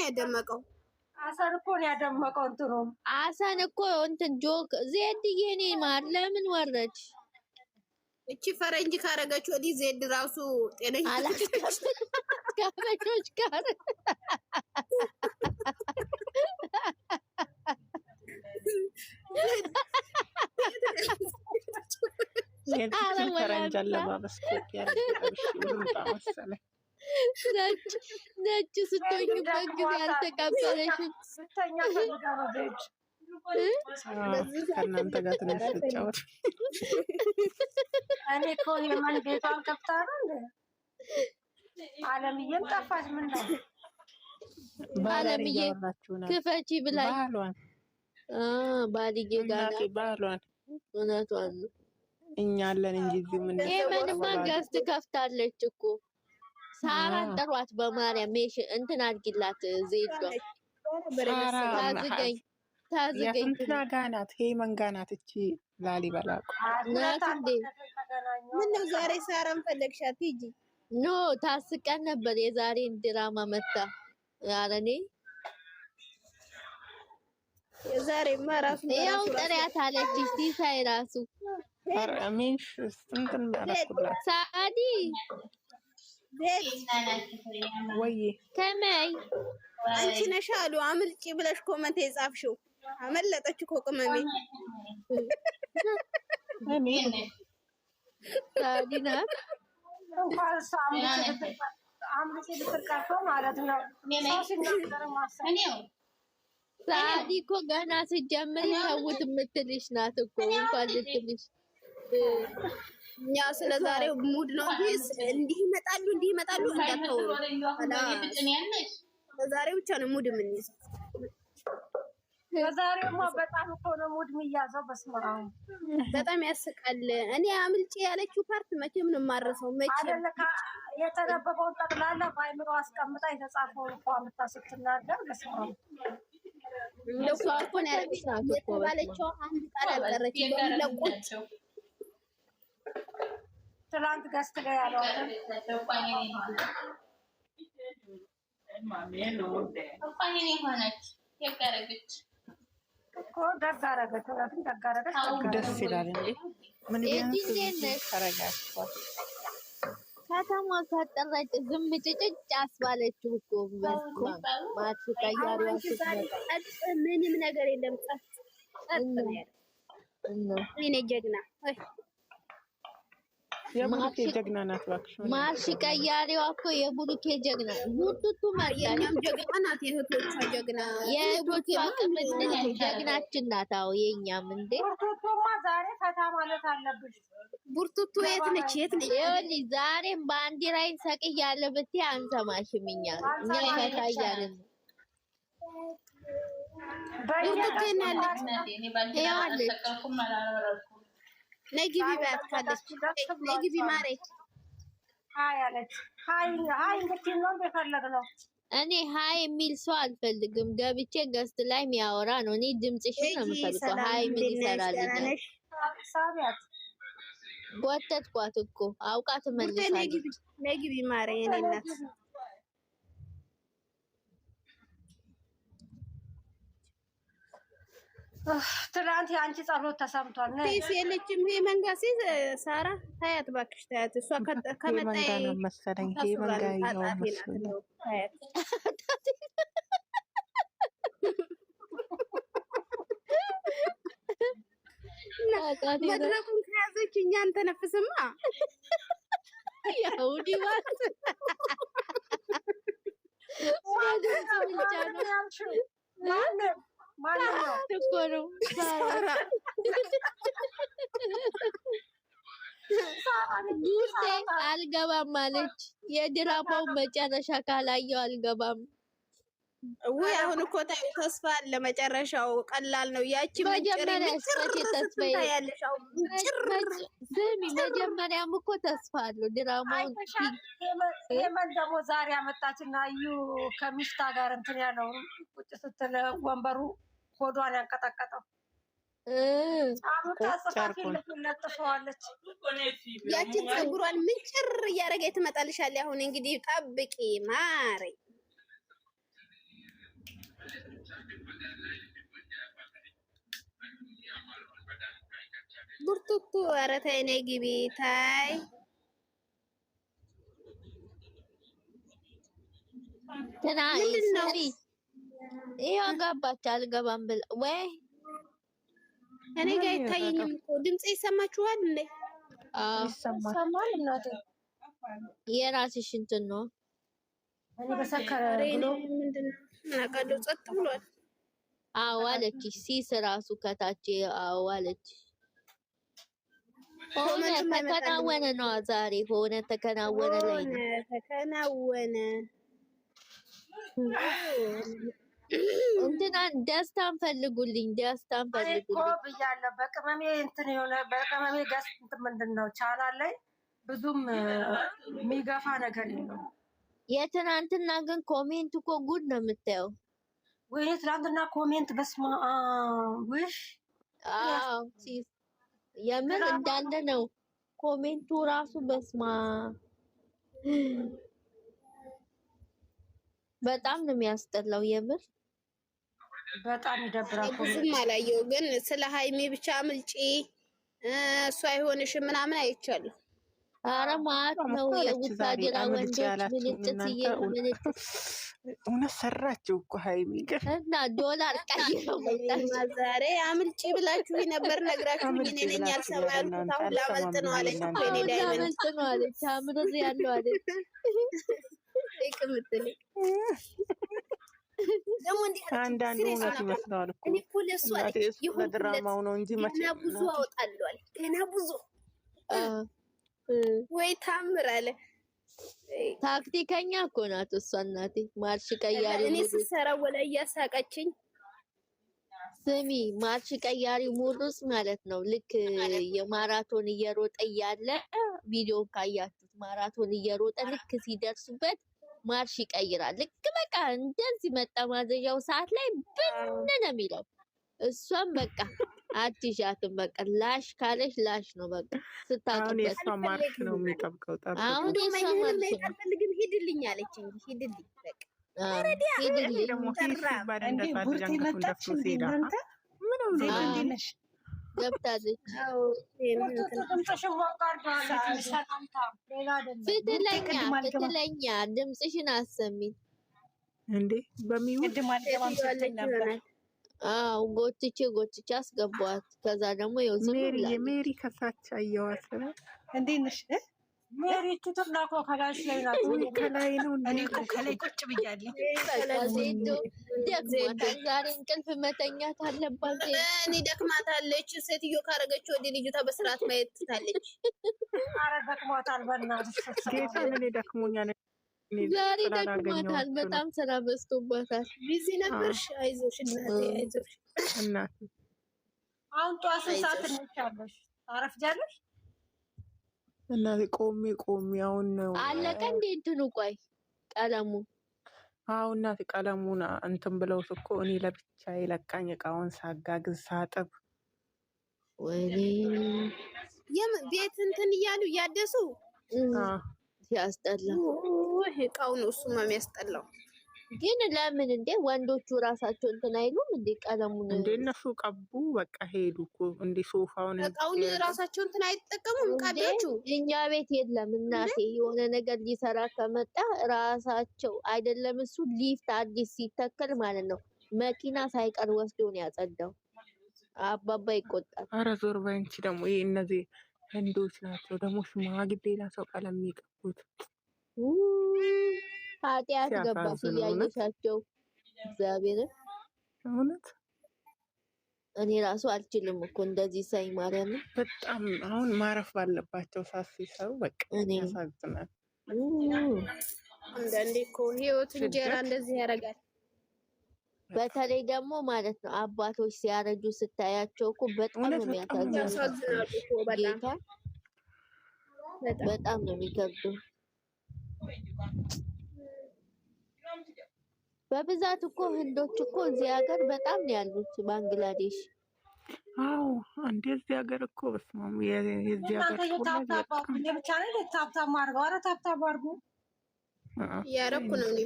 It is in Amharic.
ያደመቀው? አሳን እኮ ነው ያደመቀው። እንትኑ አሳን እኮ እንትን ጆክ ዜድዬ እኔ ማር ለምን ወረድሽ? እቺ ፈረንጅ ካረገች ወዲህ ዜድ ራሱ ጤነኛ ከፈቾች ጋር ፈረንጅ አለባበስ ነጭ ስትሆኝበት ጊዜ አልተቀበለሽም። ከእናንተ ጋር ትንሽ ልጫወት። እኔ እኮ የማን ቤቷን ከፍታ ነው እንዴ? አለምዬም ጠፋች። ምን ነው አለምዬ ክፈቺ ብላኝ ባልዬ ጋር ባሏን እውነቷን ነው። እኛ አለን እንጂ እዚህ ምን ምንማ ገዝት ከፍታለች እኮ። ሳራን ጠሯት በማርያም እንትን አድርጊላት። ዜዷ ታዝገኝ እንትና ጋር ናት። ሄመን ጋር ናት። እቺ ላሊበላ ናት እንዴ? ምነው ዛሬ ሳራን ፈለግሻት? ሂጂ። ኖ ታስቀን ነበር የዛሬን ድራማ መታ። ኧረ እኔ የዛሬማ ራሱ ያው ጥሪያት አለች። ሲሳይ ራሱ አራሚሽ እንትን ማለኩላት ሳዲ ወይ ከመይ አንቺ ነሽ አሉ አምልጪ ብለሽ ኮመንት የጻፍሽው። አመለጠች እኮ ቅመሜ። እኔ ሳዲ ናት። እንኳን አምልጪ ልትቀርቶ ማለት ነው። ሳዲ እኮ ገና ስጀምር ተውት የምትልሽ ናት እኮ። እንኳን ልትልሽ እኛ ስለዛሬው ሙድ ነው እንዲህ ይመጣሉ እንዳትተው። ለዛሬው ብቻ ነው ሙድ የምንይዘው። ለዛሬውማ በጣም እኮ ነው ሙድ የሚያዘው። በስመ አብ በጣም ያስቃል። እኔ አምልጬ ያለችው ፓርት መቼም ነው የማረሰው። መቼም የተነበበውን ጠቅላላ በአይምሮ አስቀምጣ የተጻፈውን እኮ አምጥታ ስትናገር በስመ አብ እሷ እኮ ነው የተባለችው። አንድ ቃል አልቀረች። ለቁጭ ትላንት ገዝት ጋር ያለዋት እኮ ደግ አደረገች። እውነትም ደግ አደረገች። ደስ ይላል እንዴ! ምን ቢያንስ ተረጋግቷል። ከተማ ካጠራጭ ዝም ጭጭጭ አስባለችው እኮ ማት ቀያሪዋ ስትመጣ ምንም ነገር የለም። ጸጥ ነው ያለው። እኔ ጀግና የቡሩኬ ጀግና ናት። እባክሽ ማርሽ ቀያሪዋ እኮ የቡሩኬ ጀግና ሙቱቱ የኛም ጀግና ናት። የእህቶቿ ጀግና የእህቶቿ ቅምጥል ጀግናችን ናት። አዎ የኛም እንዴ ቡርቱቱማ ዛሬ ፈታ ማለት አለብሽ። ቡርቱቱ የት ነች? ይኸውልሽ ዛሬም ባንዲራዬን ሰቅያለሁ ብትይ አንሰማሽም። እኛ ፈታ እያልን ነው። ቡርቱቴን ያለች ነግቢ ባት ካለች ነግቢ ማሬ ሃይ አለች። ሃይ እንግዲህ ነው የፈለግነው። እኔ ሃይ የሚል ሰው አልፈልግም። ገብቼ ገስት ላይ የሚያወራ ነው። እኔ ድምጽሽን ነው የምፈልገው። ሃይ ምን ይሰራልኛል? ሳቢያት ጎተትኳት እኮ አውቃ ትመልሳለች። ነግቢ ማሬ የኔ እናት ትናንት የአንቺ ጸሎት ተሰምቷል። ቴስ የለችም። ይሄ መንጋ ሲዝ ሳራ ታያት እባክሽ ታያት። እሷ ከመጣ መሰለኝ ይሄ መንጋ ይኸው መሰለኝ ታያት። መድረኩን ከያዘች እኛን ተነፍስማ ያውዲ ማለት አልገባም ማለች። የድራማው መጨረሻ ካላየው አልገባም። ወይ አሁን እኮ ተስፋ አለ። መጨረሻው ቀላል ነው። ያቺ መጀመሪያ ተስፋ ያለሻው ስሚ፣ መጀመሪያም እኮ ተስፋ አለው ድራማው። የመን ደግሞ ዛሬ አመጣችና እዩ ከሚስታ ጋር እንትን ያለው ቁጭ ስትል ወንበሩ ሆዷን ያንቀጠቀጠው ጻፊ ለጥፈዋለች። ያቺን ፀጉሯን ምንጭር እያደረገ ትመጣልሻለች። አሁን እንግዲህ ጠብቂ ማሬ። ቡርቱቱ ኧረ ተይ ነይ ግቢ ታይ ምንድን ነው? ይኸው ገባች አልገባም ብላ ወይ እኔ ጋር አይታየኝም እኮ ድምጽ ይሰማችኋል እንዴ? ይሰማል እናቴ የራስሽ እንትን ነው። እኔ በሰከረ ብሎ ምንድን ነው አውቃለሁ ጸጥ ብሏል። አዎ አለችሽ ሲስ ራሱ ከታች አዎ አለችሽ። ሆነ ተከናወነ ነው ዛሬ ሆነ ተከናወነ ላይ ነው ተከናወነ እንትናን ደስታን ፈልጉልኝ ደስታን ፈልጉልኝ ብያለሁ። በቅመሜ እንትን የሆነ በቅመሜ ጋር እንትን ምንድን ነው ቻናል ላይ ብዙም የሚገፋ ነገር የለው። የትናንትና ግን ኮሜንት እኮ ጉድ ነው የምታየው። ወይ ትናንትና ኮሜንት በስማ ውሽ አዎ የምር እንዳለ ነው ኮሜንቱ ራሱ በስማ በጣም ነው የሚያስጠላው። የምር በጣም ይደብራል። ብዙም አላየው ግን ስለ ሃይሜ ብቻ አምልጪ እሱ አይሆንሽም ምናምን አይቻለሁ። ኧረ ማት ነው የውታጀራ ወንዶች ምንጥት እውነት ሰራችሁ እኮ ሃይሚ እና ዶላር ቀይረው ዛሬ አምልጪ ብላችሁ ነበር ነግራችሁ እኔ ነኝ ያልሰማ ያልኩት። አሁን ላመልጥ ነው አለች እኮ እኔ ዳይመንድ ነው አለች አምሮዝ ያለው አለች ይቅምጥል ደግሞ እንዴ አንዳንድ እውነት ይመስላል እኮ እኔ እኮ ለእሱ አለች ይሁን ድራማው ነው እንጂ መቼ ገና ብዙ አወጣለሁ አለ ገና ብዙ ወይ ታምር አለ። ታክቲከኛ እኮ ናት እሷ እናቴ ማርሽ ቀያሪ እኔ ስሰራ ወላ እያሳቀችኝ ስሚ ማርሽ ቀያሪ ሙሩስ ማለት ነው። ልክ የማራቶን እየሮጠ እያለ ቪዲዮ ካያችሁት ማራቶን እየሮጠ ልክ ሲደርሱበት ማርሽ ይቀይራል። ልክ በቃ እንደዚህ መጠማዘዣው ሰዓት ላይ ብን ነው የሚለው። እሷም በቃ አትሻትም በቃ ላሽ ካለሽ ላሽ ነው በቃ ስታውቅበት። የእሷ ማርሽ ነው የሚጠብቀው። አሁን የእሷ ማርሽ ነው አልፈልግም ሂድልኝ አለች እንጂ ሂድልኝ በቃ ሂድልኝ ደግሞ ሲባል እንደፋት ጃንገቱን ደፍቶ ሲሄዳ ገብታለች። ፍትለኛ ድምፅሽን አሰሚኝ እንዴ በሚውድ አዎ ጎትቼ አስገባዋት። ከዛ ደግሞ ይኸው ዝም ብላ ሜሪ ከሳች አየዋት። እንዴት ነሽ ሜሪ? ትትና እኮ ከላይሽ ላይ ናት። ከላይ ነው እኔ እኮ ከላይ ቁጭ ብያለሁ። ደክሟታል ዛሬ እንቅልፍ መተኛት አለባት። እኔ ደክማታለች ሴትዮ ካረገች ወዲህ ልጅቷ በስርዓት ማየት ትታለች። ኧረ ደክሟታል በእናትሽ ጌታ እኔ ደክሞኛል። ዛሬ ደክሟታል በጣም ስራ በዝቶባታል። ቢዚ ነበርሽ? አይዞሽ እናቴ አይዞሽ እናቴ። አሁን ጠዋት ስንት ሰዓት ትነሻለሽ? ታረፍጃለሽ? እናቴ ቆሜ አሁን ነው አለቀ እንዴ እንትኑ ቆይ ቀለሙ አሁን እናቴ ቀለሙን እንትን ብለውት እኮ እኔ ለብቻዬ ለቃኝ እቃውን ሳጋግዝ ሳጥብ ወይኔ ቤት እንትን እያሉ እያደሱ ሲያስጠላ እቃው ነው እሱማ የሚያስጠላው። ግን ለምን እንዴ ወንዶቹ ራሳቸው እንትን አይሉም እንዴ ቀለሙን እንዴ? እነሱ ቀቡ በቃ ሄዱ እኮ እንዴ ሶፋውን እቃውን ራሳቸው እንትን አይጠቀሙም ቀቢዎቹ። እኛ ቤት የለም እናቴ የሆነ ነገር ሊሰራ ከመጣ ራሳቸው አይደለም እሱ ሊፍት አዲስ ሲተከል ማለት ነው መኪና ሳይቀር ወስዶ ነው ያጸዳው። አባባ ይቆጣል። ኧረ ዞር በይ አንቺ ደግሞ ይሄ እነዚህ ህንዶች ናቸው ደግሞ ሽማግሌ ሰው ቀለም የሚቀቡት። ኃጢአት ገባሽ እያየሻቸው እግዚአብሔርን እውነት እኔ ራሱ አልችልም እኮ እንደዚህ ሳይ ማርያምን በጣም አሁን ማረፍ ባለባቸው ሳት ሲሰሩ በቃ ያሳዝናል። አንዳንዴ እኮ ህይወት እንጀራ እንደዚህ ያደርጋል። በተለይ ደግሞ ማለት ነው አባቶች ሲያረጁ ስታያቸው እኮ በጣም ነው የሚያሳዝኑት። በጣም ነው የሚከብዱ። በብዛት እኮ ህንዶች እኮ እዚህ ሀገር በጣም ነው ያሉት። ባንግላዴሽ አዎ እንደዚህ ሀገር እኮ በስማሙ የዚህ ሀገር ታፕታፕ ብቻ ነው ታፕታፕ ማርገው። ኧረ ታፕታፕ አድርጉ ያረኩ ነው እኔ